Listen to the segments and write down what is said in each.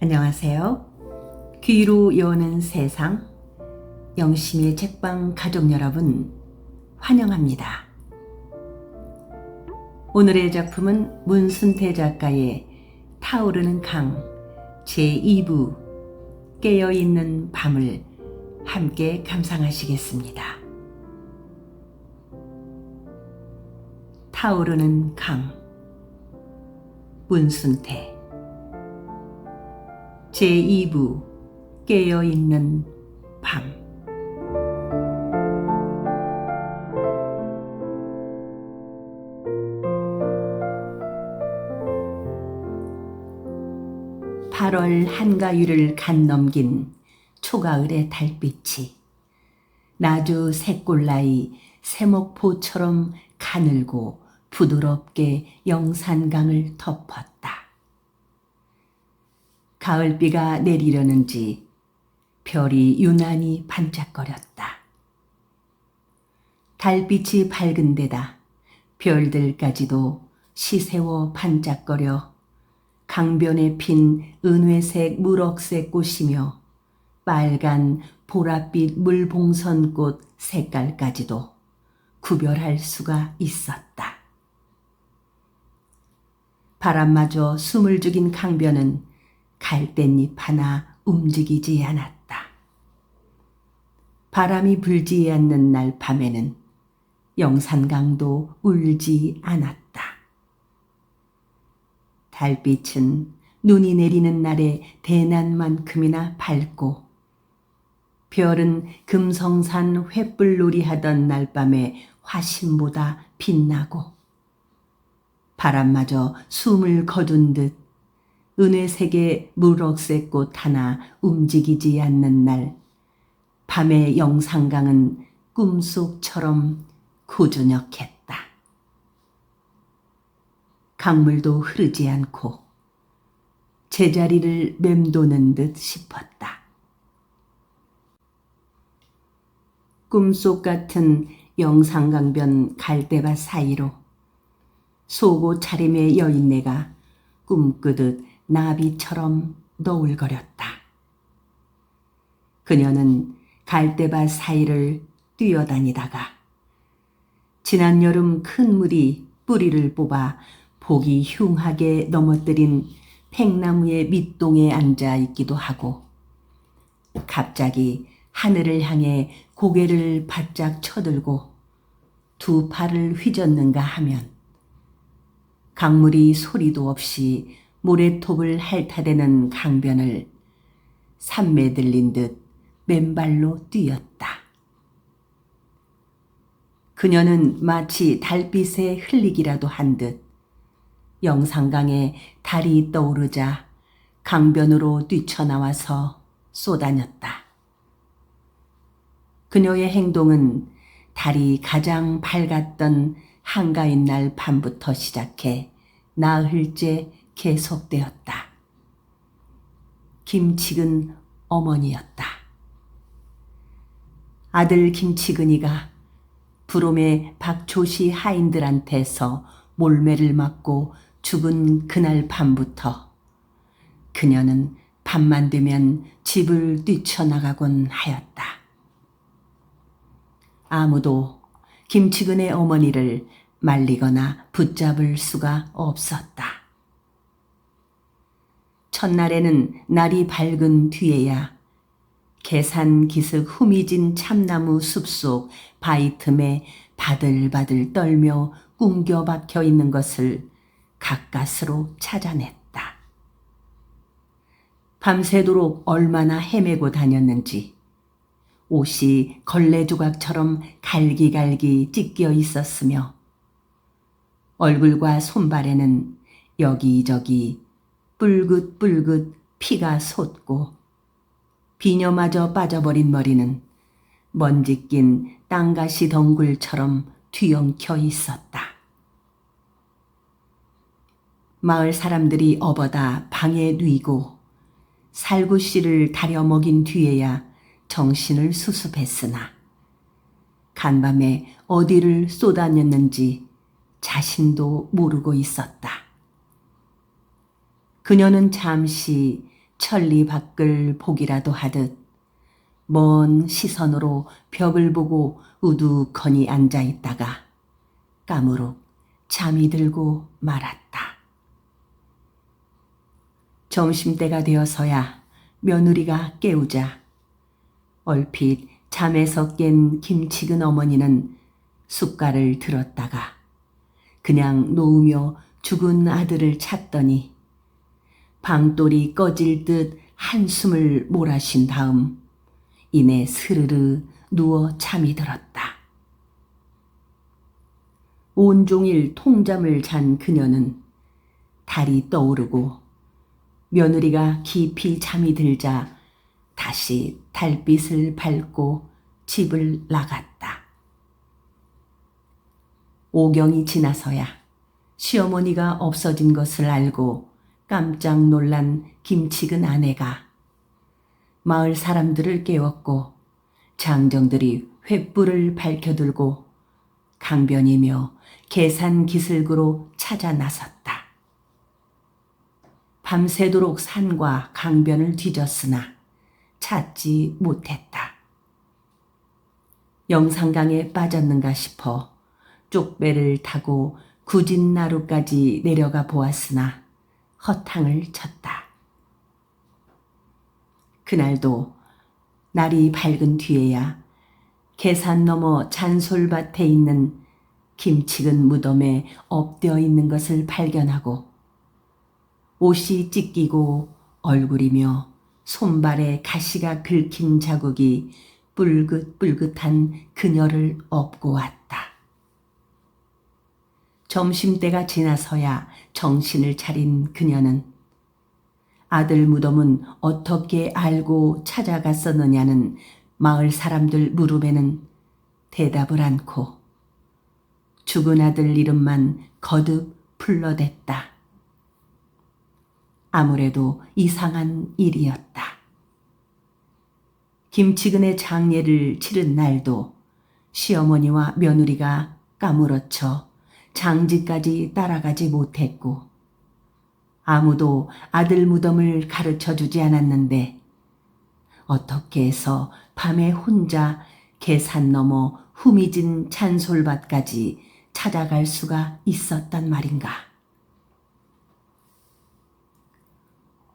안녕하세요. 귀로 여는 세상, 영심의 책방 가족 여러분, 환영합니다. 오늘의 작품은 문순태 작가의 타오르는 강 제2부 깨어있는 밤을 함께 감상하시겠습니다. 타오르는 강 문순태 제2부 깨어있는 밤. (8월) 한가위를 간 넘긴 초가을의 달빛이 나주 새골라이 세목포처럼 가늘고 부드럽게 영산강을 덮었다. 가을비가 내리려는지 별이 유난히 반짝거렸다. 달빛이 밝은 데다 별들까지도 시세워 반짝거려 강변에 핀 은회색 무럭색 꽃이며 빨간 보랏빛 물봉선꽃 색깔까지도 구별할 수가 있었다. 바람마저 숨을 죽인 강변은 갈대잎 하나 움직이지 않았다. 바람이 불지 않는 날 밤에는 영산강도 울지 않았다. 달빛은 눈이 내리는 날의 대낮만큼이나 밝고 별은 금성산 횃불놀이 하던 날밤의 화신보다 빛나고 바람마저 숨을 거둔 듯 은회색의 무럭색 꽃 하나 움직이지 않는 날 밤의 영산강은 꿈속처럼 고즈넉했다. 강물도 흐르지 않고 제자리를 맴도는 듯 싶었다. 꿈속 같은 영산강변 갈대밭 사이로 속옷 차림의 여인네가 꿈꾸듯 나비처럼 너울거렸다. 그녀는 갈대밭 사이를 뛰어다니다가 지난 여름 큰 물이 뿌리를 뽑아 보기 흉하게 넘어뜨린 팽나무의 밑동에 앉아 있기도 하고 갑자기 하늘을 향해 고개를 바짝 쳐들고 두 팔을 휘젓는가 하면 강물이 소리도 없이 모래톱을 핥아대는 강변을 산매 들린 듯 맨발로 뛰었다. 그녀는 마치 달빛에 흘리기라도 한 듯 영산강에 달이 떠오르자 강변으로 뛰쳐나와서 쏘다녔다. 그녀의 행동은 달이 가장 밝았던 한가인 날 밤부터 시작해 나흘째 계속되었다. 김치근 어머니였다. 아들 김치근이가 부롬의 박초시 하인들한테서 몰매를 맞고 죽은 그날 밤부터 그녀는 밤만 되면 집을 뛰쳐나가곤 하였다. 아무도 김치근의 어머니를 말리거나 붙잡을 수가 없었다. 첫날에는 날이 밝은 뒤에야 계산기슭 후미진 참나무 숲속 바위 틈에 바들바들 떨며 꿍겨 박혀 있는 것을 가까스로 찾아냈다. 밤새도록 얼마나 헤매고 다녔는지 옷이 걸레 조각처럼 갈기갈기 찢겨 있었으며 얼굴과 손발에는 여기저기 뿔긋뿔긋 피가 솟고 비녀마저 빠져버린 머리는 먼지 낀 땅가시 덩굴처럼 뒤엉켜 있었다. 마을 사람들이 업어다 방에 뉘고 살구씨를 다려 먹인 뒤에야 정신을 수습했으나 간밤에 어디를 쏘다녔는지 자신도 모르고 있었다. 그녀는 잠시 천리 밖을 보기라도 하듯 먼 시선으로 벽을 보고 우두커니 앉아 있다가 까무룩 잠이 들고 말았다. 점심때가 되어서야 며느리가 깨우자 얼핏 잠에서 깬 김치근 어머니는 숟갈을 들었다가 그냥 놓으며 죽은 아들을 찾더니 방돌이 꺼질 듯 한숨을 몰아쉰 다음 이내 스르르 누워 잠이 들었다. 온종일 통잠을 잔 그녀는 달이 떠오르고 며느리가 깊이 잠이 들자 다시 달빛을 밟고 집을 나갔다. 오경이 지나서야 시어머니가 없어진 것을 알고 깜짝 놀란 김치근 아내가 마을 사람들을 깨웠고 장정들이 횃불을 밝혀들고 강변이며 계산 기슭으로 찾아 나섰다. 밤새도록 산과 강변을 뒤졌으나 찾지 못했다. 영산강에 빠졌는가 싶어 쪽배를 타고 구진나루까지 내려가 보았으나 허탕을 쳤다. 그날도 날이 밝은 뒤에야 계산 너머 잔솔밭에 있는 김치근 무덤에 엎드려 있는 것을 발견하고 옷이 찢기고 얼굴이며 손발에 가시가 긁힌 자국이 뿔긋뿔긋한 그녀를 업고 왔다. 점심때가 지나서야 정신을 차린 그녀는 아들 무덤은 어떻게 알고 찾아갔었느냐는 마을 사람들 물음에는 대답을 않고 죽은 아들 이름만 거듭 불러댔다. 아무래도 이상한 일이었다. 김치근의 장례를 치른 날도 시어머니와 며느리가 까무러쳐 장지까지 따라가지 못했고 아무도 아들 무덤을 가르쳐 주지 않았는데 어떻게 해서 밤에 혼자 계산 넘어 후미진 잔솔밭까지 찾아갈 수가 있었단 말인가.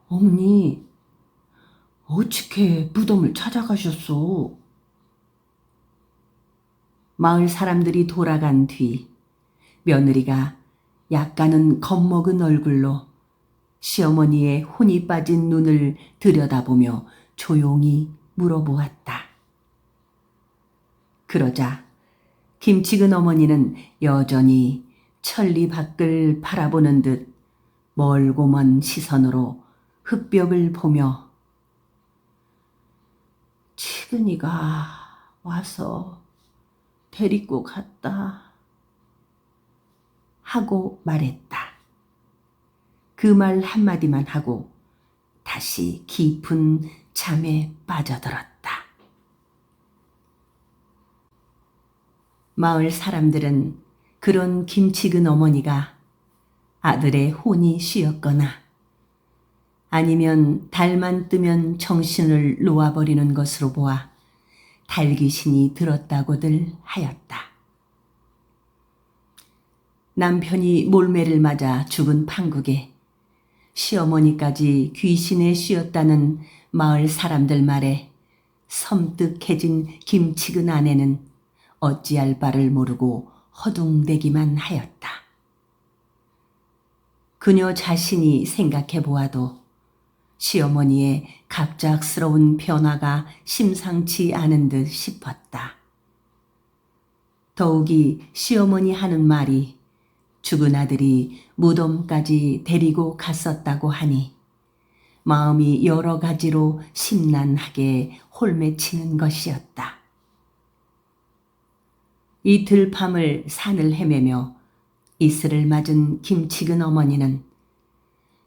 어머니, 어떻게 무덤을 찾아가셨소? 마을 사람들이 돌아간 뒤 며느리가 약간은 겁먹은 얼굴로 시어머니의 혼이 빠진 눈을 들여다보며 조용히 물어보았다. 그러자 김치근 어머니는 여전히 천리 밖을 바라보는 듯 멀고 먼 시선으로 흙벽을 보며 치근이가 와서 데리고 갔다 하고 말했다. 그 말 한마디만 하고 다시 깊은 잠에 빠져들었다. 마을 사람들은 그런 김치근 어머니가 아들의 혼이 쉬었거나 아니면 달만 뜨면 정신을 놓아버리는 것으로 보아 달귀신이 들었다고들 하였다. 남편이 몰매를 맞아 죽은 판국에 시어머니까지 귀신에 씌었다는 마을 사람들 말에 섬뜩해진 김치근 아내는 어찌할 바를 모르고 허둥대기만 하였다. 그녀 자신이 생각해 보아도 시어머니의 갑작스러운 변화가 심상치 않은 듯 싶었다. 더욱이 시어머니 하는 말이 죽은 아들이 무덤까지 데리고 갔었다고 하니 마음이 여러 가지로 심란하게 홀매치는 것이었다. 이틀 밤을 산을 헤매며 이슬을 맞은 김치근 어머니는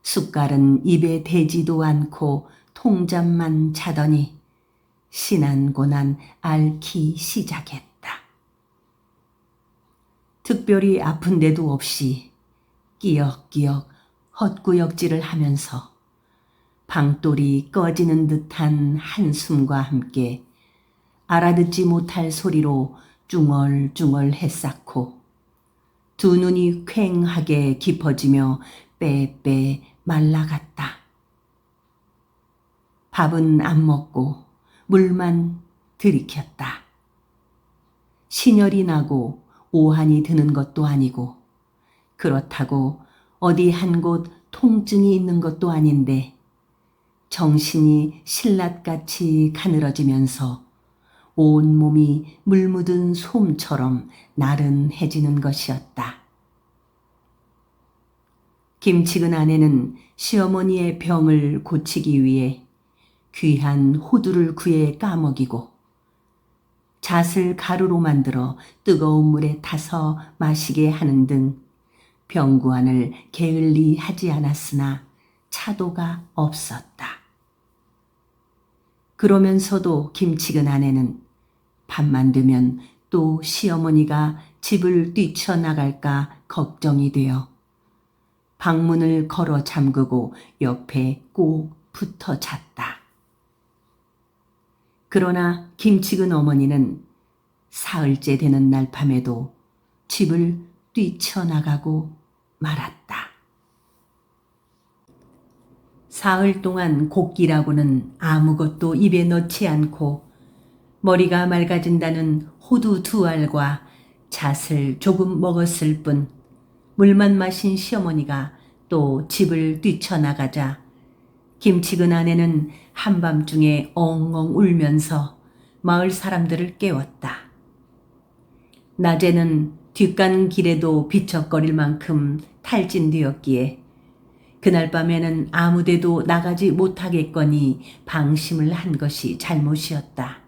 숟갈은 입에 대지도 않고 통잠만 자더니 신안고난 앓기 시작했다. 특별히 아픈 데도 없이 끼역끼역 헛구역질을 하면서 방돌이 꺼지는 듯한 한숨과 함께 알아듣지 못할 소리로 쭝얼쭝얼 했쌓고 두 눈이 퀭하게 깊어지며 빼빼 말라갔다. 밥은 안 먹고 물만 들이켰다. 신혈이 나고 오한이 드는 것도 아니고 그렇다고 어디 한 곳 통증이 있는 것도 아닌데 정신이 실랏같이 가늘어지면서 온몸이 물 묻은 솜처럼 나른해지는 것이었다. 김치근 아내는 시어머니의 병을 고치기 위해 귀한 호두를 구해 까먹이고 잣을 가루로 만들어 뜨거운 물에 타서 마시게 하는 등 병구안을 게을리 하지 않았으나 차도가 없었다. 그러면서도 김치근 아내는 밤만 되면 또 시어머니가 집을 뛰쳐나갈까 걱정이 되어 방문을 걸어 잠그고 옆에 꼭 붙어 잤다. 그러나 김치근 어머니는 사흘째 되는 날 밤에도 집을 뛰쳐나가고 말았다. 사흘 동안 곡기라고는 아무것도 입에 넣지 않고 머리가 맑아진다는 호두 2알과 잣을 조금 먹었을 뿐 물만 마신 시어머니가 또 집을 뛰쳐나가자 김치근 아내는 한밤중에 엉엉 울면서 마을 사람들을 깨웠다. 낮에는 뒷가는 길에도 비척거릴 만큼 탈진되었기에 그날 밤에는 아무데도 나가지 못하겠거니 방심을 한 것이 잘못이었다.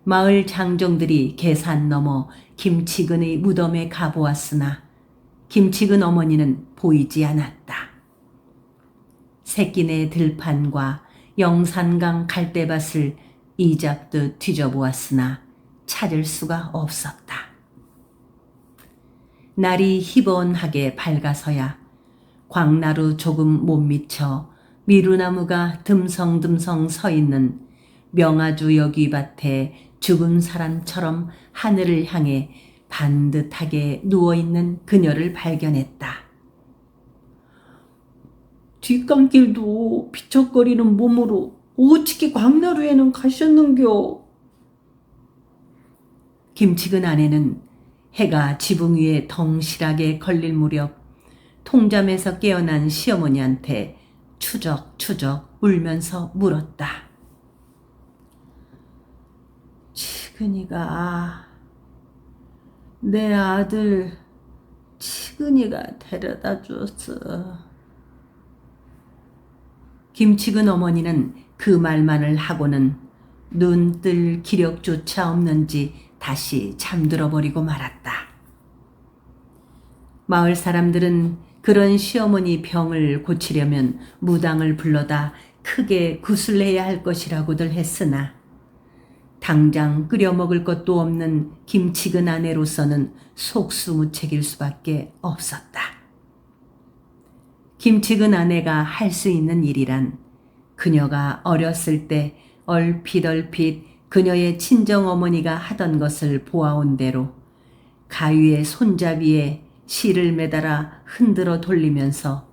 마을 장정들이 계산 넘어 김치근의 무덤에 가보았으나 김치근 어머니는 보이지 않았다. 새끼네 들판과 영산강 갈대밭을 이잡듯 뒤져보았으나 찾을 수가 없었다. 날이 희번하게 밝아서야 광나루 조금 못 미쳐 미루나무가 듬성듬성 서 있는 명아주 여귀밭에 죽은 사람처럼 하늘을 향해 반듯하게 누워있는 그녀를 발견했다. 뒷감길도 비척거리는 몸으로 어찌게 광나루에는 가셨는겨? 김치근 아내는 해가 지붕 위에 덩실하게 걸릴 무렵 통잠에서 깨어난 시어머니한테 추적추적 울면서 물었다. 치근이가 내 아들 치근이가 데려다 줬어. 김치근 어머니는 그 말만을 하고는 눈 뜰 기력조차 없는지 다시 잠들어 버리고 말았다. 마을 사람들은 그런 시어머니 병을 고치려면 무당을 불러다 크게 구슬해야 할 것이라고들 했으나 당장 끓여 먹을 것도 없는 김치근 아내로서는 속수무책일 수밖에 없었다. 김치근 아내가 할 수 있는 일이란 그녀가 어렸을 때 얼핏 그녀의 친정어머니가 하던 것을 보아온 대로 가위의 손잡이에 실을 매달아 흔들어 돌리면서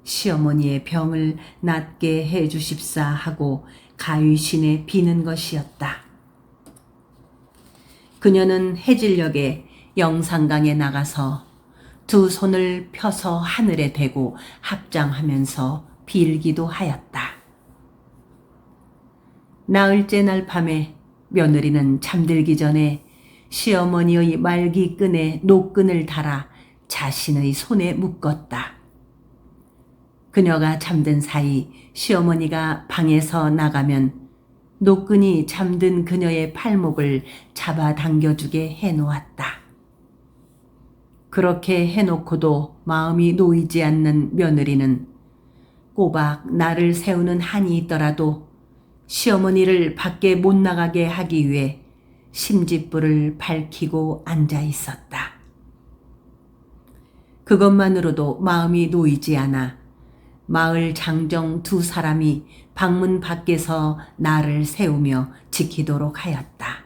시어머니의 병을 낫게 해 주십사 하고 가위신에 비는 것이었다. 그녀는 해질녘에 영산강에 나가서 두 손을 펴서 하늘에 대고 합장하면서 빌기도 하였다. 나흘째 날 밤에 며느리는 잠들기 전에 시어머니의 말기끈에 노끈을 달아 자신의 손에 묶었다. 그녀가 잠든 사이 시어머니가 방에서 나가면 노끈이 잠든 그녀의 팔목을 잡아당겨주게 해놓았다. 그렇게 해놓고도 마음이 놓이지 않는 며느리는 꼬박 나를 세우는 한이 있더라도 시어머니를 밖에 못 나가게 하기 위해 심짓불을 밝히고 앉아 있었다. 그것만으로도 마음이 놓이지 않아 마을 장정 두 사람이 방문 밖에서 나를 세우며 지키도록 하였다.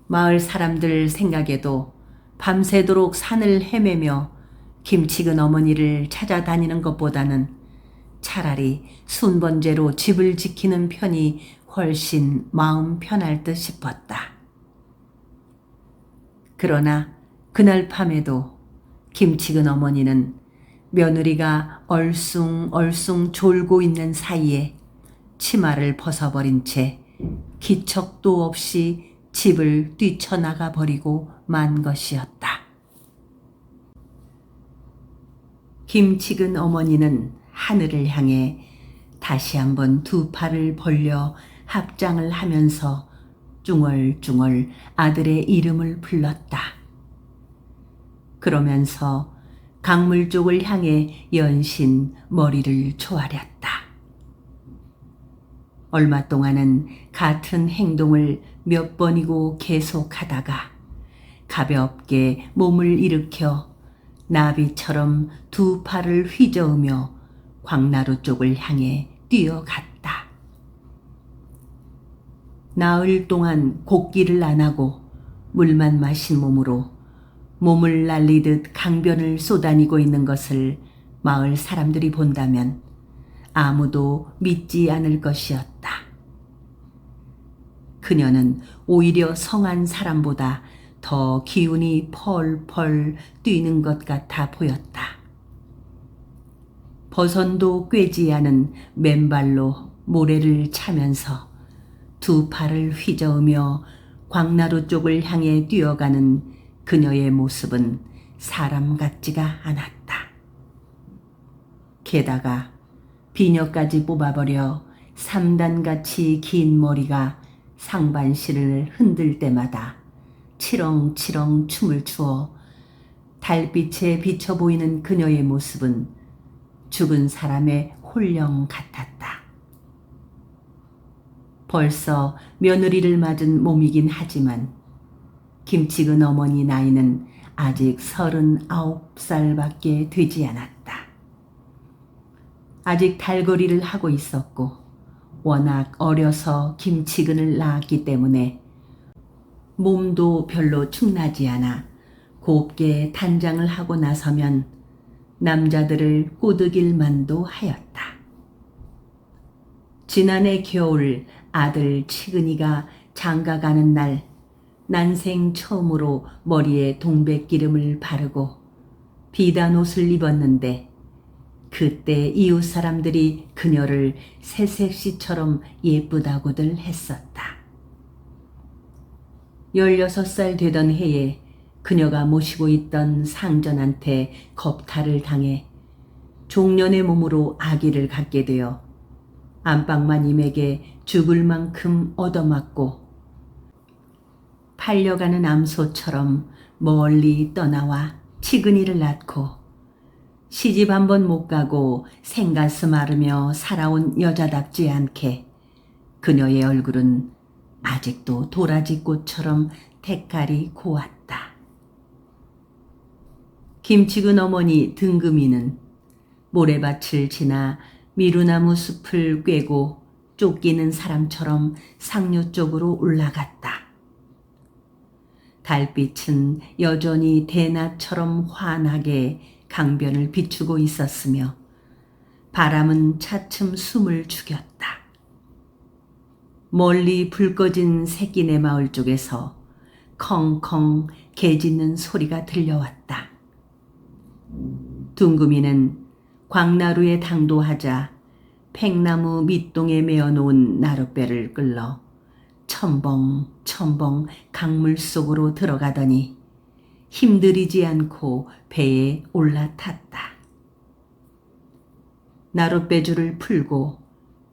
마을 사람들 생각에도 밤새도록 산을 헤매며 김치근 어머니를 찾아다니는 것보다는 차라리 순번제로 집을 지키는 편이 훨씬 마음 편할 듯 싶었다. 그러나 그날 밤에도 김치근 어머니는 며느리가 얼숭얼숭 졸고 있는 사이에 치마를 벗어버린 채 기척도 없이 집을 뛰쳐나가 버리고 만 것이었다. 김치근 어머니는 하늘을 향해 다시 한번 두 팔을 벌려 합장을 하면서 중얼중얼 아들의 이름을 불렀다. 그러면서 강물 쪽을 향해 연신 머리를 조아렸다. 얼마 동안은 같은 행동을 몇 번이고 계속하다가 가볍게 몸을 일으켜 나비처럼 두 팔을 휘저으며 광나루 쪽을 향해 뛰어갔다. 나흘 동안 곡기를 안 하고 물만 마신 몸으로 몸을 날리듯 강변을 쏘다니고 있는 것을 마을 사람들이 본다면 아무도 믿지 않을 것이었다. 그녀는 오히려 성한 사람보다 더 기운이 펄펄 뛰는 것 같아 보였다. 버선도 꿰지 않은 맨발로 모래를 차면서 두 팔을 휘저으며 광나루 쪽을 향해 뛰어가는 그녀의 모습은 사람 같지가 않았다. 게다가 비녀까지 뽑아버려 3단같이 긴 머리가 상반신을 흔들 때마다 치렁치렁 춤을 추어 달빛에 비쳐 보이는 그녀의 모습은 죽은 사람의 홀령 같았다. 벌써 며느리를 맞은 몸이긴 하지만 김치근 어머니 나이는 아직 39살밖에 되지 않았다. 아직 달거리를 하고 있었고 워낙 어려서 김치근을 낳았기 때문에 몸도 별로 축나지 않아 곱게 단장을 하고 나서면 남자들을 꼬드길 만도 하였다. 지난해 겨울 아들 치근이가 장가가는 날 난생 처음으로 머리에 동백기름을 바르고 비단 옷을 입었는데 그때 이웃 사람들이 그녀를 새색시처럼 예쁘다고들 했었다. 16살 되던 해에 그녀가 모시고 있던 상전한테 겁탈을 당해 종년의 몸으로 아기를 갖게 되어 안방마님에게 죽을 만큼 얻어맞고 팔려가는 암소처럼 멀리 떠나와 치근이를 낳고 시집 한 번 못 가고 생가슴 앓으며 살아온 여자답지 않게 그녀의 얼굴은 아직도 도라지꽃처럼 색깔이 고왔다. 김치근 어머니 등금이는 모래밭을 지나 미루나무 숲을 꿰고 쫓기는 사람처럼 상류 쪽으로 올라갔다. 달빛은 여전히 대낮처럼 환하게 강변을 비추고 있었으며 바람은 차츰 숨을 죽였다. 멀리 불 꺼진 새끼네 마을 쪽에서 컹컹 개 짖는 소리가 들려왔다. 둥금이는 광나루에 당도하자 팽나무 밑동에 메어놓은 나룻배를 끌러 첨벙첨벙 강물 속으로 들어가더니 힘들이지 않고 배에 올라탔다. 나룻배줄을 풀고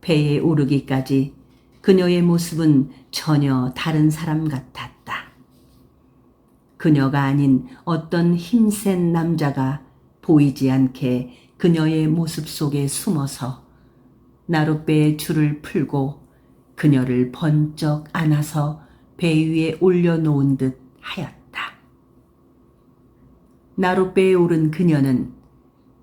배에 오르기까지 그녀의 모습은 전혀 다른 사람 같았다. 그녀가 아닌 어떤 힘센 남자가 보이지 않게 그녀의 모습 속에 숨어서 나룻배의 줄을 풀고 그녀를 번쩍 안아서 배 위에 올려놓은 듯 하였다. 나룻배에 오른 그녀는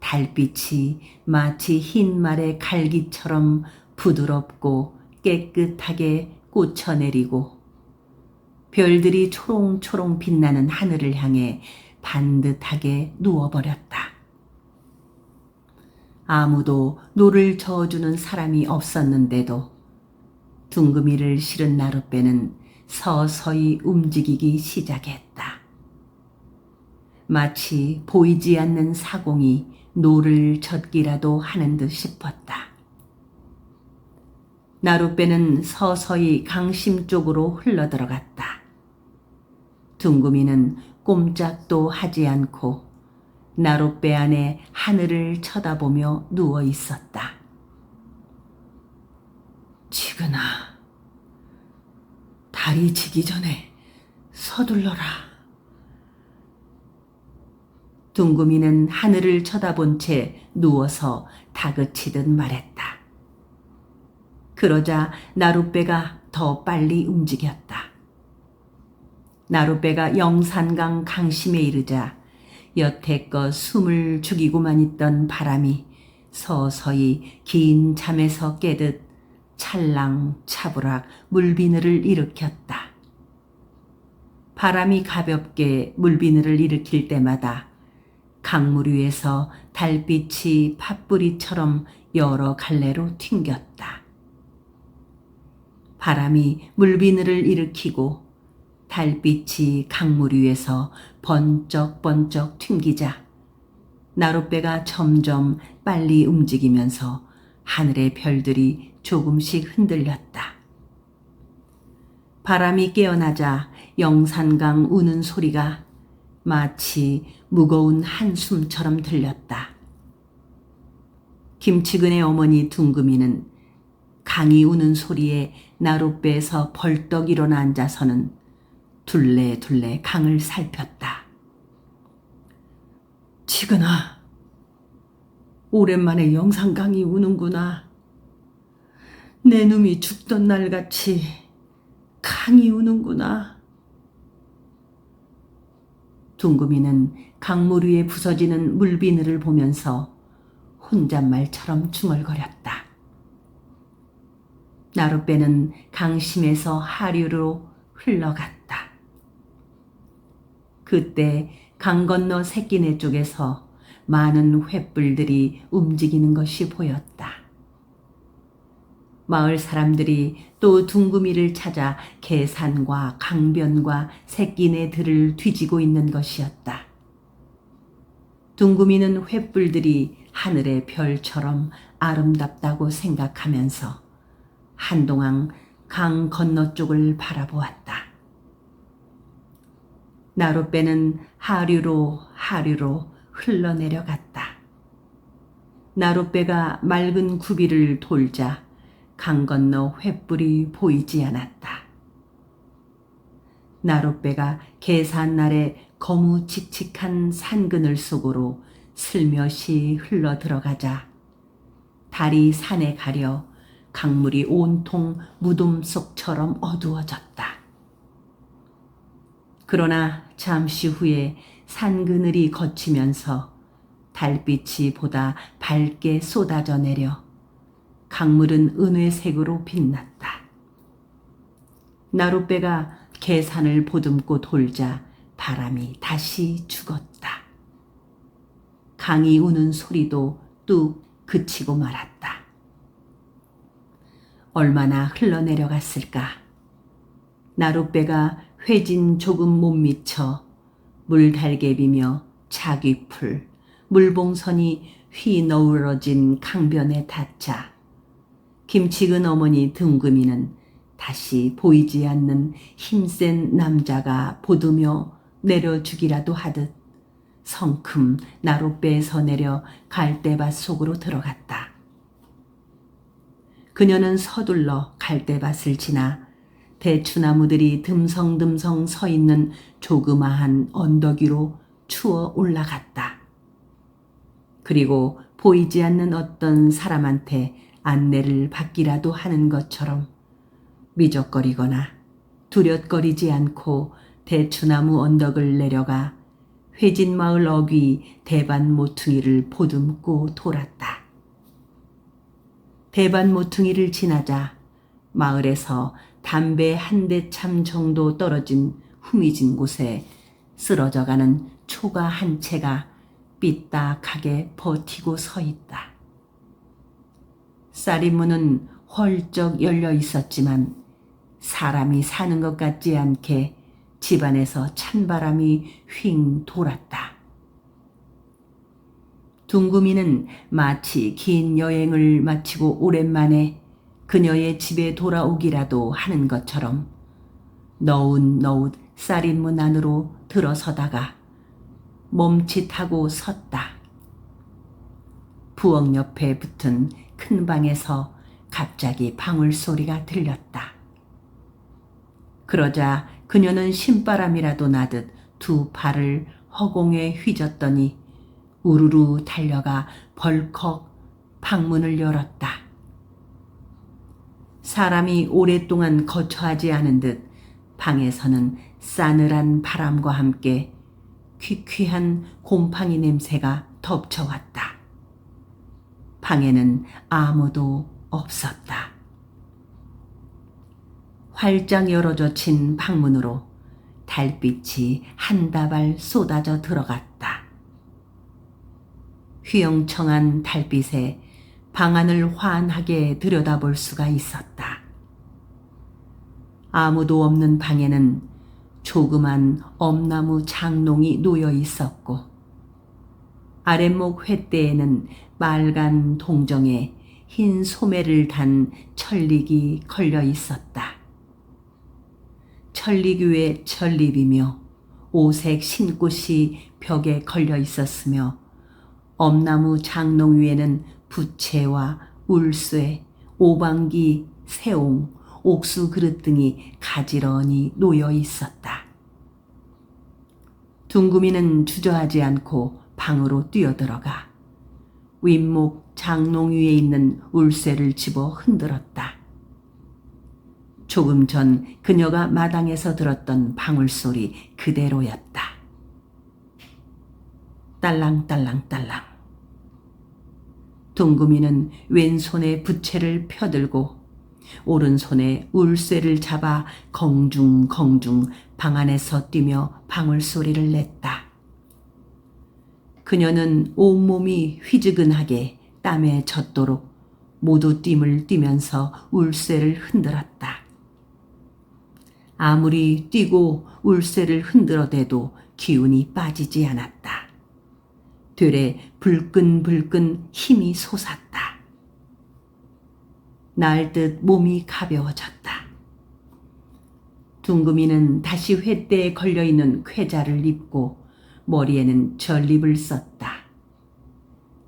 달빛이 마치 흰 말의 갈기처럼 부드럽고 깨끗하게 꽂혀내리고 별들이 초롱초롱 빛나는 하늘을 향해 반듯하게 누워버렸다. 아무도 노를 저어주는 사람이 없었는데도 둥금이를 실은 나룻배는 서서히 움직이기 시작했다. 마치 보이지 않는 사공이 노를 젓기라도 하는 듯 싶었다. 나룻배는 서서히 강심 쪽으로 흘러들어갔다. 둥금이는 꼼짝도 하지 않고 나룻배 안에 하늘을 쳐다보며 누워 있었다. 지근아, 달이 지기 전에 서둘러라. 둥금이는 하늘을 쳐다본 채 누워서 다그치듯 말했다. 그러자 나룻배가 더 빨리 움직였다. 나룻배가 영산강 강심에 이르자 여태껏 숨을 죽이고만 있던 바람이 서서히 긴 잠에서 깨듯 찰랑차부락 물비늘을 일으켰다. 바람이 가볍게 물비늘을 일으킬 때마다 강물 위에서 달빛이 팥뿌리처럼 여러 갈래로 튕겼다. 바람이 물비늘을 일으키고 달빛이 강물 위에서 번쩍번쩍 튕기자 나룻배가 점점 빨리 움직이면서 하늘의 별들이 조금씩 흔들렸다. 바람이 깨어나자 영산강 우는 소리가 마치 무거운 한숨처럼 들렸다. 김치근의 어머니 둥금이는 강이 우는 소리에 나룻배에서 벌떡 일어나 앉아서는 둘레둘레 강을 살폈다. 지근아, 오랜만에 영산강이 우는구나. 내 놈이 죽던 날같이 강이 우는구나. 둥금이는 강물 위에 부서지는 물비늘을 보면서 혼잣말처럼 중얼거렸다. 나룻배는 강심에서 하류로 흘러갔다. 그때 강 건너 새끼네 쪽에서 많은 횃불들이 움직이는 것이 보였다. 마을 사람들이 또 둥금이를 찾아 계산과 강변과 새끼네들을 뒤지고 있는 것이었다. 둥금이는 횃불들이 하늘의 별처럼 아름답다고 생각하면서 한동안 강 건너 쪽을 바라보았다. 나룻배는 하류로 흘러내려갔다. 나룻배가 맑은 구비를 돌자 강 건너 횃불이 보이지 않았다. 나룻배가 계산날의 거무칙칙한 산그늘 속으로 슬며시 흘러 들어가자 달이 산에 가려 강물이 온통 무덤 속처럼 어두워졌다. 그러나 잠시 후에 산그늘이 걷히면서 달빛이 보다 밝게 쏟아져 내려 강물은 은회색으로 빛났다. 나룻배가 계산을 보듬고 돌자 바람이 다시 죽었다. 강이 우는 소리도 뚝 그치고 말았다. 얼마나 흘러내려갔을까. 나룻배가 회진 조금 못 미쳐 물달개비며 자귀풀, 물봉선이 휘 너우러진 강변에 닿자 김치근 어머니 둥금이는 다시 보이지 않는 힘센 남자가 보드며 내려주기라도 하듯 성큼 나룻배에서 내려 갈대밭 속으로 들어갔다. 그녀는 서둘러 갈대밭을 지나 대추나무들이 듬성듬성 서 있는 조그마한 언덕 위로 추어 올라갔다. 그리고 보이지 않는 어떤 사람한테 안내를 받기라도 하는 것처럼 미적거리거나 두렵거리지 않고 대추나무 언덕을 내려가 회진마을 어귀 대반 모퉁이를 보듬고 돌았다. 대반 모퉁이를 지나자 마을에서 담배 한 대참 정도 떨어진 후미진 곳에 쓰러져가는 초가 한 채가 삐딱하게 버티고 서 있다. 쌀이문은 헐쩍 열려 있었지만 사람이 사는 것 같지 않게 집안에서 찬바람이 휙 돌았다. 둥금이는 마치 긴 여행을 마치고 오랜만에 그녀의 집에 돌아오기라도 하는 것처럼 너웃너웃 쌀인문 안으로 들어서다가 멈칫하고 섰다. 부엌 옆에 붙은 큰 방에서 갑자기 방울 소리가 들렸다. 그러자 그녀는 신바람이라도 나듯 두 팔을 허공에 휘젓더니 우르르 달려가 벌컥 방문을 열었다. 사람이 오랫동안 거처하지 않은 듯 방에서는 싸늘한 바람과 함께 퀴퀴한 곰팡이 냄새가 덮쳐왔다. 방에는 아무도 없었다. 활짝 열어젖힌 방문으로 달빛이 한 다발 쏟아져 들어갔다. 휘영청한 달빛에 방 안을 환하게 들여다볼 수가 있었다. 아무도 없는 방에는 조그만 엄나무 장롱이 놓여 있었고 아랫목 횃대에는 빨간 동정에 흰 소매를 단 천릭이 걸려 있었다. 천릭 위에 천립이며 오색 신꽃이 벽에 걸려 있었으며 엄나무 장롱 위에는 부채와 울쇠, 오방기, 새옹, 옥수 그릇 등이 가지런히 놓여 있었다. 둥금이는 주저하지 않고 방으로 뛰어들어가 윗목 장롱 위에 있는 울쇠를 집어 흔들었다. 조금 전 그녀가 마당에서 들었던 방울소리 그대로였다. 딸랑딸랑딸랑. 둥금이는 왼손에 부채를 펴들고 오른손에 울쇠를 잡아 공중공중 방 안에서 뛰며 방울소리를 냈다. 그녀는 온몸이 휘즈근하게 땀에 젖도록 모두 뜀을 뛰면서 울쇠를 흔들었다. 아무리 뛰고 울쇠를 흔들어대도 기운이 빠지지 않았다. 되레 불끈불끈 힘이 솟았다. 날듯 몸이 가벼워졌다. 둥금이는 다시 횃대에 걸려있는 쾌자를 입고 머리에는 전립을 썼다.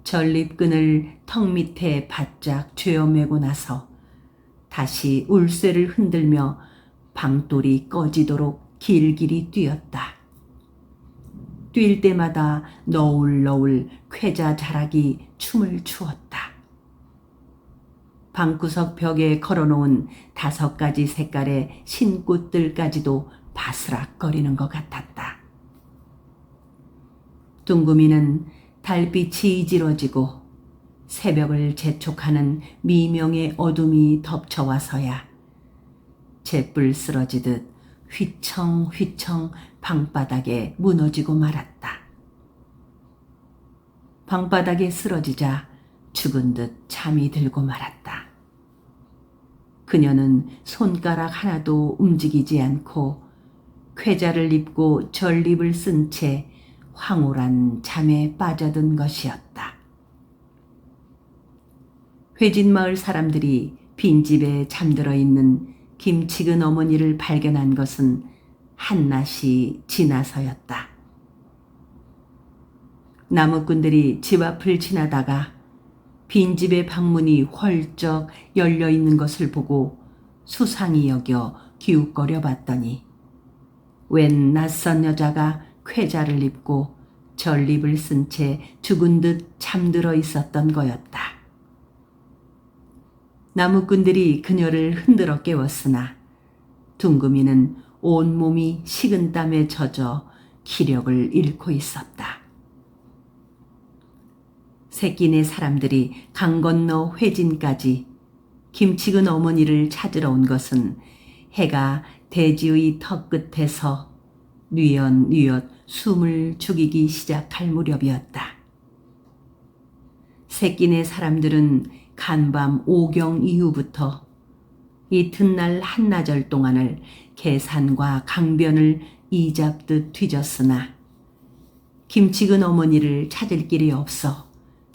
전립끈을 턱 밑에 바짝 죄어매고 나서 다시 울쇠를 흔들며 방돌이 꺼지도록 길길이 뛰었다. 뛸 때마다 너울너울 쾌자 자락이 춤을 추었다. 방구석 벽에 걸어놓은 5가지 색깔의 신꽃들까지도 바스락거리는 것 같았다. 둥금이는 달빛이 이지러지고 새벽을 재촉하는 미명의 어둠이 덮쳐와서야 재뿔 쓰러지듯 휘청휘청 방바닥에 무너지고 말았다. 방바닥에 쓰러지자 죽은 듯 잠이 들고 말았다. 그녀는 손가락 하나도 움직이지 않고 쾌자를 입고 전립을 쓴 채 황홀한 잠에 빠져든 것이었다. 회진마을 사람들이 빈집에 잠들어 있는 김치근 어머니를 발견한 것은 한낮이 지나서였다. 나무꾼들이 집 앞을 지나다가 빈집의 방문이 헐쩍 열려 있는 것을 보고 수상히 여겨 기웃거려 봤더니 웬 낯선 여자가 쾌자를 입고 전립을 쓴 채 죽은 듯 잠들어 있었던 거였다. 나무꾼들이 그녀를 흔들어 깨웠으나 둥금이는 온몸이 식은땀에 젖어 기력을 잃고 있었다. 새끼네 사람들이 강 건너 회진까지 김치근 어머니를 찾으러 온 것은 해가 대지의 턱 끝에서 뉘엿뉘엿 숨을 죽이기 시작할 무렵이었다. 새끼네 사람들은 간밤 5경 이후부터 이튿날 한나절 동안을 계산과 강변을 이잡듯 뒤졌으나 김치근 어머니를 찾을 길이 없어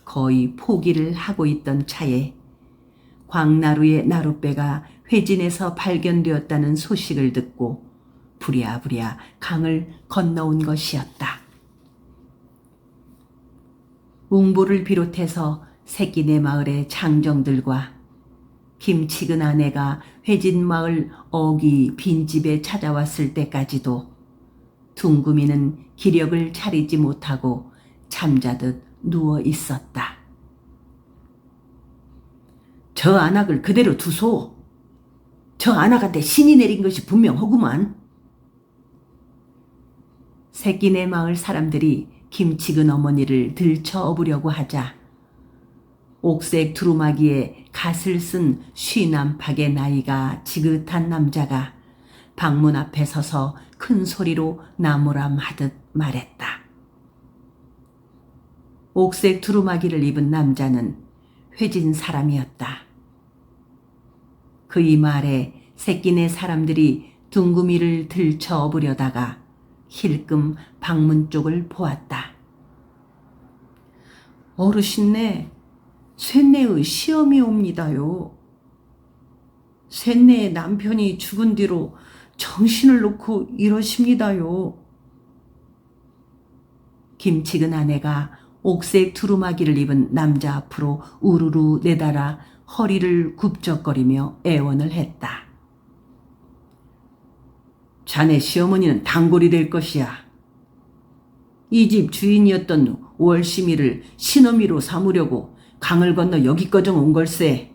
거의 포기를 하고 있던 차에 광나루의 나룻배가 회진에서 발견되었다는 소식을 듣고 부랴부랴 강을 건너온 것이었다. 웅보를 비롯해서 새끼네 마을의 장정들과 김치근 아내가 회진 마을 어귀 빈집에 찾아왔을 때까지도 둥금이는 기력을 차리지 못하고 잠자듯 누워 있었다. 저 안악을 그대로 두소. 저 안악한테 신이 내린 것이 분명하구만. 새끼네 마을 사람들이 김치근 어머니를 들쳐 업으려고 하자 옥색 두루마기에 갓을 쓴 쉬남팍의 나이가 지긋한 남자가 방문 앞에 서서 큰 소리로 나무람하듯 말했다. 옥색 두루마기를 입은 남자는 회진 사람이었다. 그의 말에 새끼네 사람들이 둥구미를 들쳐 업으려다가 힐끔 방문 쪽을 보았다. 어르신네, 쇳내의 시험이 옵니다요. 쇳내의 남편이 죽은 뒤로 정신을 놓고 이러십니다요. 김치근 아내가 옥색 두루마기를 입은 남자 앞으로 우르르 내달아 허리를 굽적거리며 애원을 했다. 자네 시어머니는 단골이 될 것이야. 이 집 주인이었던 월심이를 신어미로 삼으려고 강을 건너 여기까지 온 걸세.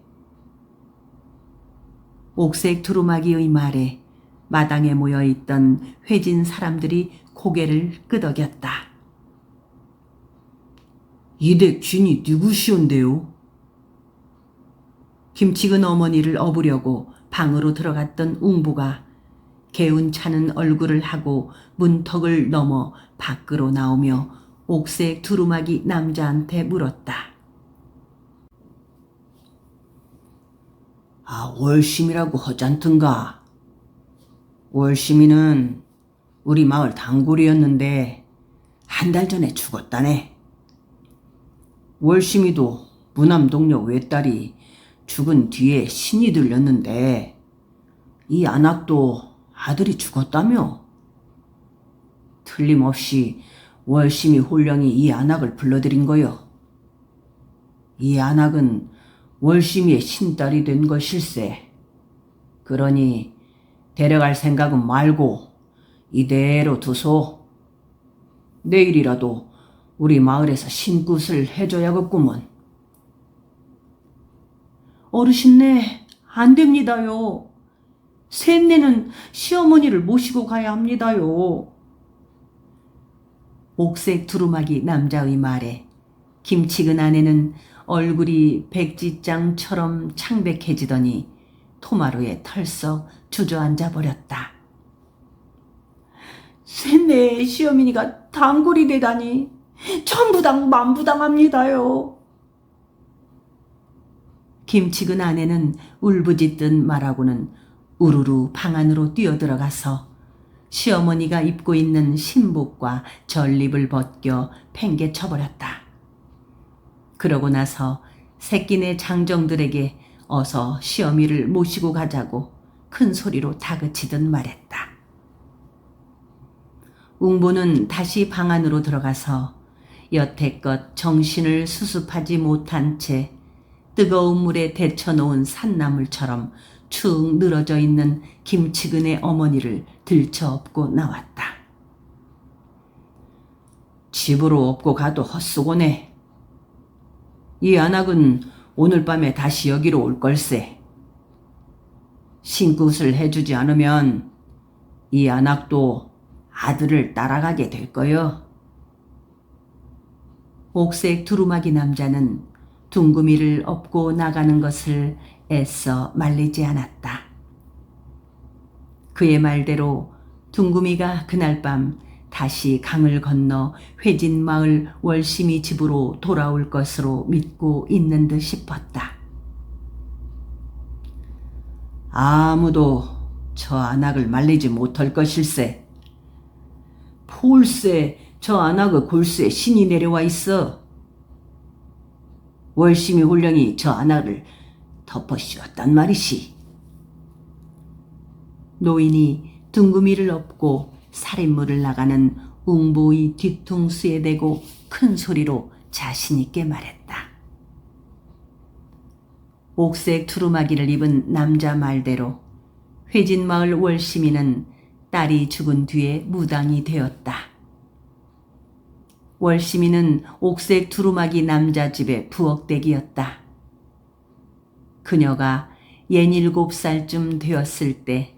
옥색 두루마기의 말에 마당에 모여있던 회진 사람들이 고개를 끄덕였다. 이댁 주인이 누구시온데요? 김치근 어머니를 업으려고 방으로 들어갔던 웅부가 개운차는 얼굴을 하고 문턱을 넘어 밖으로 나오며 옥색 두루마기 남자한테 물었다. 월심이라고 허잔튼가? 월심이는 우리 마을 단골이었는데 한 달 전에 죽었다네. 월심이도 무남 동료 외딸이 죽은 뒤에 신이 들렸는데 이 안악도 아들이 죽었다며. 틀림없이 월심이 홀령이 이 안악을 불러들인 거요. 이 안악은 월심이의 신딸이 된 것일세. 그러니 데려갈 생각은 말고 이대로 두소. 내일이라도 우리 마을에서 신굿을 해줘야겠구먼. 어르신네, 안 됩니다요. 셋내는 시어머니를 모시고 가야 합니다요. 옥색 두루마기 남자의 말에 김치근 아내는 얼굴이 백지장처럼 창백해지더니 토마루에 털썩 주저앉아 버렸다. 셋내 시어머니가 단골이 되다니 천부당 만부당합니다요. 김치근 아내는 울부짖듯 말하고는 우르르 방 안으로 뛰어들어가서 시어머니가 입고 있는 신복과 전립을 벗겨 팽개쳐버렸다. 그러고 나서 새끼네 장정들에게 어서 시어미를 모시고 가자고 큰 소리로 다그치듯 말했다. 웅보는 다시 방 안으로 들어가서 여태껏 정신을 수습하지 못한 채 뜨거운 물에 데쳐놓은 산나물처럼 축 늘어져 있는 김치근의 어머니를 들쳐업고 나왔다. 집으로 업고 가도 헛수고네. 이 안악은 오늘 밤에 다시 여기로 올 걸세. 신굿을 해주지 않으면 이 안악도 아들을 따라가게 될 거요. 옥색 두루마기 남자는 둥금이를 업고 나가는 것을 애써 말리지 않았다. 그의 말대로 둥금이가 그날 밤 다시 강을 건너 회진 마을 월심이 집으로 돌아올 것으로 믿고 있는 듯 싶었다. 아무도 저 안악을 말리지 못할 것일세. 폴세 저 안악의 골수에 신이 내려와 있어. 월심이 홀령이 저 안악을 덮어 씌웠단 말이시. 노인이 둥금이를 업고 살인물을 나가는 웅보의 뒤통수에 대고 큰 소리로 자신있게 말했다. 옥색 두루마기를 입은 남자 말대로 회진마을 월심이는 딸이 죽은 뒤에 무당이 되었다. 월심이는 옥색 두루마기 남자 집의 부엌댁이었다. 그녀가 67살쯤 되었을 때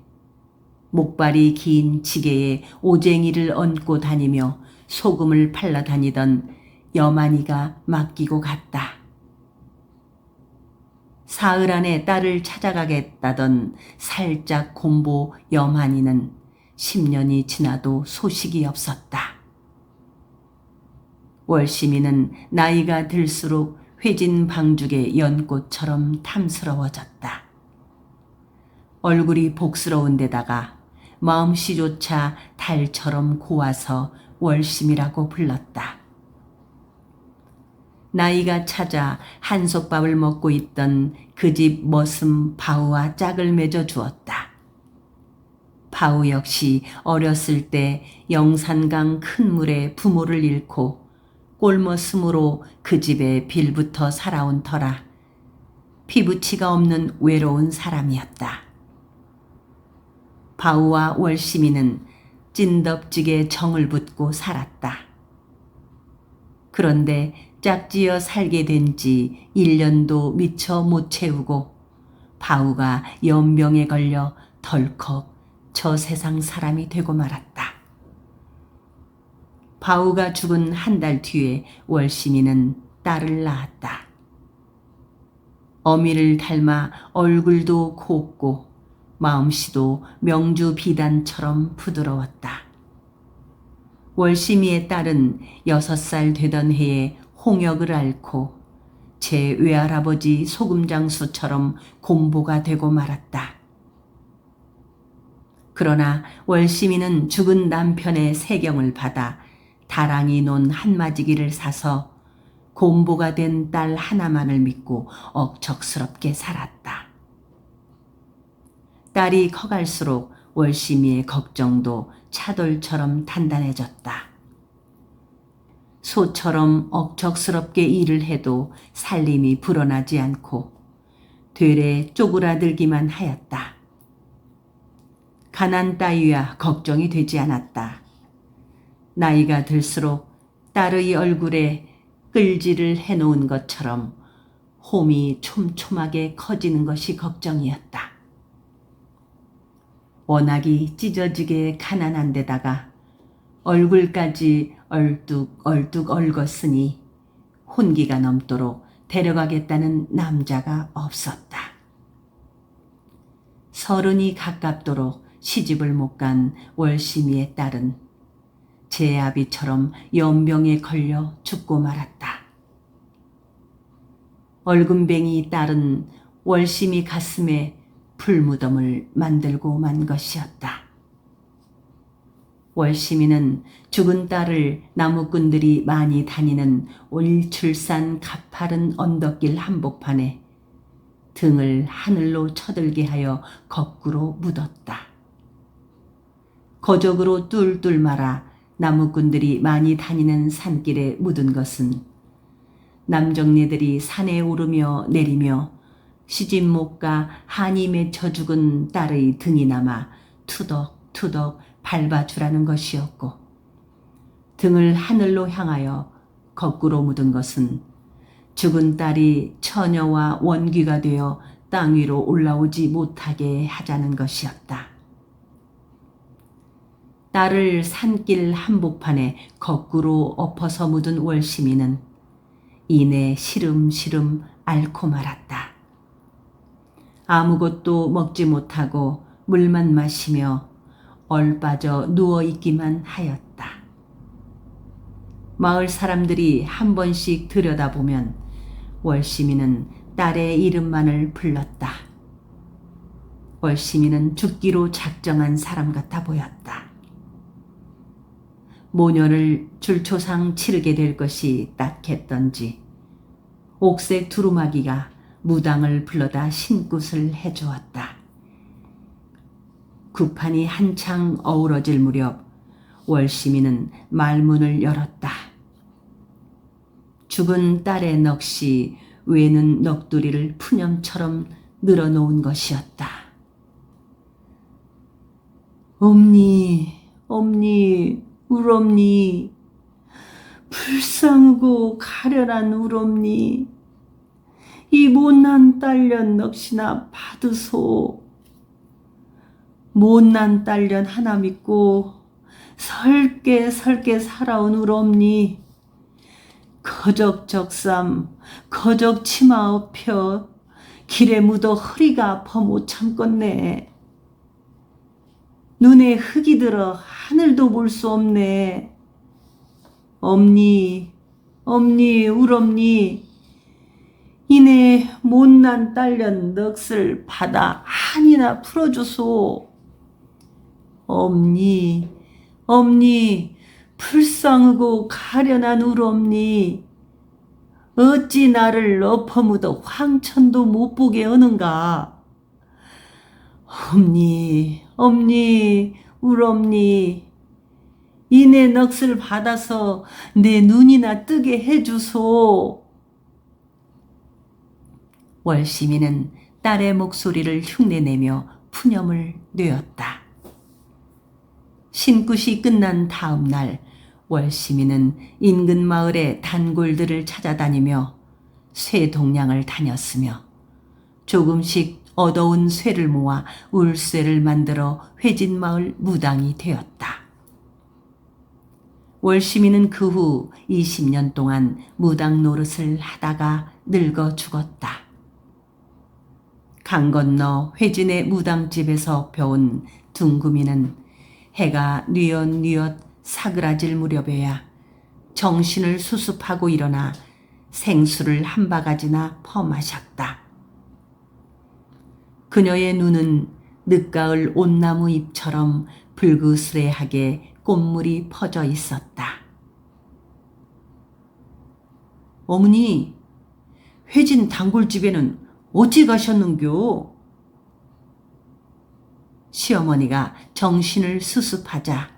목발이 긴 지게에 오쟁이를 얹고 다니며 소금을 팔러 다니던 여만이가 맡기고 갔다. 사흘 안에 딸을 찾아가겠다던 살짝 곰보 여만이는 10년이 지나도 소식이 없었다. 월심이는 나이가 들수록 회진 방죽의 연꽃처럼 탐스러워졌다. 얼굴이 복스러운 데다가 마음씨조차 달처럼 고와서 월심이라고 불렀다. 나이가 찾아 한솥밥을 먹고 있던 그 집 머슴 바우와 짝을 맺어 주었다. 바우 역시 어렸을 때 영산강 큰 물에 부모를 잃고 꼴머슴으로 그 집에 빌부터 살아온 터라 피부치가 없는 외로운 사람이었다. 바우와 월심이는 찐덕지게 정을 붙고 살았다. 그런데 짝지어 살게 된 지 1년도 미처 못 채우고 바우가 연병에 걸려 덜컥 저 세상 사람이 되고 말았다. 바우가 죽은 한 달 뒤에 월심이는 딸을 낳았다. 어미를 닮아 얼굴도 곱고 마음씨도 명주 비단처럼 부드러웠다. 월심이의 딸은 6살 되던 해에 홍역을 앓고 제 외할아버지 소금장수처럼 곰보가 되고 말았다. 그러나 월심이는 죽은 남편의 세경을 받아 다랑이 논 한마지기를 사서 곰보가 된 딸 하나만을 믿고 억척스럽게 살았다. 딸이 커갈수록 월심이의 걱정도 차돌처럼 단단해졌다. 소처럼 억척스럽게 일을 해도 살림이 불어나지 않고 되레 쪼그라들기만 하였다. 가난 따위야 걱정이 되지 않았다. 나이가 들수록 딸의 얼굴에 끌지를 해놓은 것처럼 홈이 촘촘하게 커지는 것이 걱정이었다. 워낙이 찢어지게 가난한 데다가 얼굴까지 얼뚝 얽었으니 혼기가 넘도록 데려가겠다는 남자가 없었다. 30이 가깝도록 시집을 못 간 월심이의 딸은 제아비처럼 연병에 걸려 죽고 말았다. 얼금뱅이 딸은 월심이 가슴에 풀무덤을 만들고 만 것이었다. 월심이는 죽은 딸을 나무꾼들이 많이 다니는 올출산 가파른 언덕길 한복판에 등을 하늘로 쳐들게 하여 거꾸로 묻었다. 거적으로 뚫뚫 말아 나무꾼들이 많이 다니는 산길에 묻은 것은 남정네들이 산에 오르며 내리며 시집 못 가 한이 맺혀 죽은 딸의 등이나마 투덕투덕 밟아주라는 것이었고, 등을 하늘로 향하여 거꾸로 묻은 것은 죽은 딸이 처녀와 원귀가 되어 땅 위로 올라오지 못하게 하자는 것이었다. 딸을 산길 한복판에 거꾸로 엎어서 묻은 월시민은 이내 시름시름 앓고 말았다. 아무것도 먹지 못하고 물만 마시며 얼빠져 누워있기만 하였다. 마을 사람들이 한 번씩 들여다보면 월시민은 딸의 이름만을 불렀다. 월시민은 죽기로 작정한 사람 같아 보였다. 모녀를 줄초상 치르게 될 것이 딱했던지 옥색 두루마기가 무당을 불러다 신굿을 해주었다. 구판이 한창 어우러질 무렵 월시민은 말문을 열었다. 죽은 딸의 넋이 외는 넋두리를 푸념처럼 늘어놓은 것이었다. 엄니, 엄니, 울엄니, 불쌍하고 가련한 울엄니, 이 못난 딸년 넋이나 받으소. 못난 딸년 하나 믿고 설게 살아온 울엄니, 거적적삼 거적 치마 엎혀 길에 묻어 허리가 아파 못 참겠네. 눈에 흙이 들어 하늘도 볼 수 없네. 엄니, 엄니, 울엄니, 이내 못난 딸년 넋을 받아 한이나 풀어주소. 엄니, 엄니, 불쌍하고 가련한 울엄니, 어찌 나를 엎어묻어 황천도 못 보게 하는가. 엄니, 엄니, 울엄니, 이내 넋을 받아서 내 눈이나 뜨게 해주소. 월시민은 딸의 목소리를 흉내내며 푸념을 뇌었다. 신굿이 끝난 다음 날 월시민은 인근 마을의 단골들을 찾아다니며 쇠 동량을 다녔으며 조금씩 얻어온 쇠를 모아 울쇠를 만들어 회진마을 무당이 되었다. 월시민은 그 후 20년 동안 무당 노릇을 하다가 늙어 죽었다. 강 건너 회진의 무당집에서 배운 둥금이는 해가 뉘엿뉘엿 사그라질 무렵에야 정신을 수습하고 일어나 생수를 한 바가지나 퍼마셨다. 그녀의 눈은 늦가을 온나무 잎처럼 불그스레하게 꽃물이 퍼져 있었다. 어머니, 회진 단골집에는 어찌 가셨는겨? 시어머니가 정신을 수습하자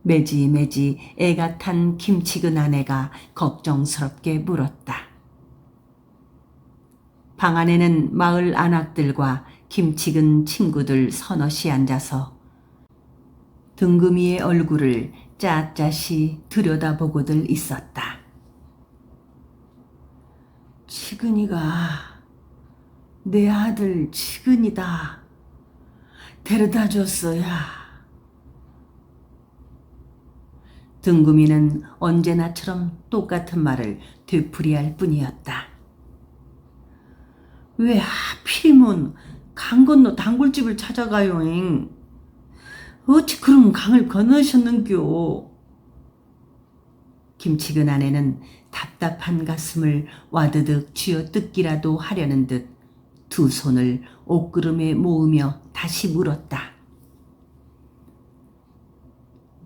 매지매지 애가 탄 김치근 아내가 걱정스럽게 물었다. 방 안에는 마을 안악들과 김치근 친구들 서너시 앉아서 등금이의 얼굴을 짜짜시 들여다보고들 있었다. 치근이가 내 아들 치근이다. 데려다 줬어야. 등금이는 언제나처럼 똑같은 말을 되풀이할 뿐이었다. 왜 하필이면 강 건너 단골집을 찾아가요잉? 어찌 그럼 강을 건너셨는겨? 김치근 아내는 답답한 가슴을 와드득 쥐어뜯기라도 하려는 듯 두 손을 옷구름에 모으며 다시 물었다.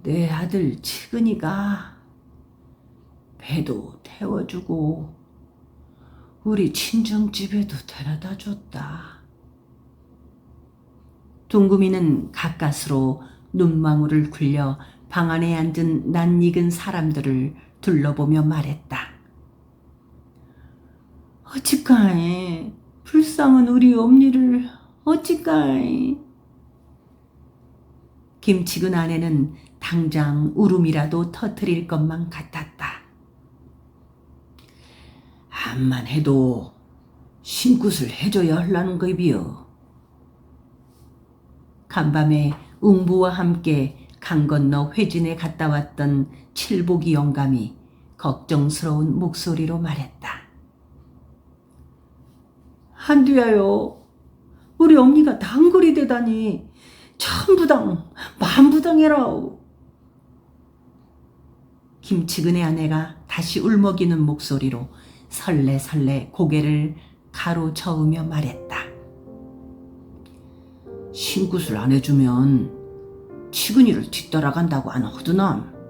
내 아들 치근이가 배도 태워주고 우리 친정집에도 데려다 줬다. 둥금이는 가까스로 눈망울을 굴려 방 안에 앉은 낯익은 사람들을 둘러보며 말했다. 어찌까이 불쌍한 우리 엄니를 어찌까이. 김치근 아내는 당장 울음이라도 터뜨릴 것만 같았다. 암만 해도 신굿을 해줘야 하려는 거이비요. 간밤에 웅부와 함께 강 건너 회진에 갔다 왔던 칠복이 영감이 걱정스러운 목소리로 말했다. 한두야요. 우리 엄니가 단골이 되다니 천부당 만부당해라오. 김치근의 아내가 다시 울먹이는 목소리로 설레설레 고개를 가로저으며 말했다. 신굿을 안 해주면 치근이를 뒤따라간다고 안 하더남.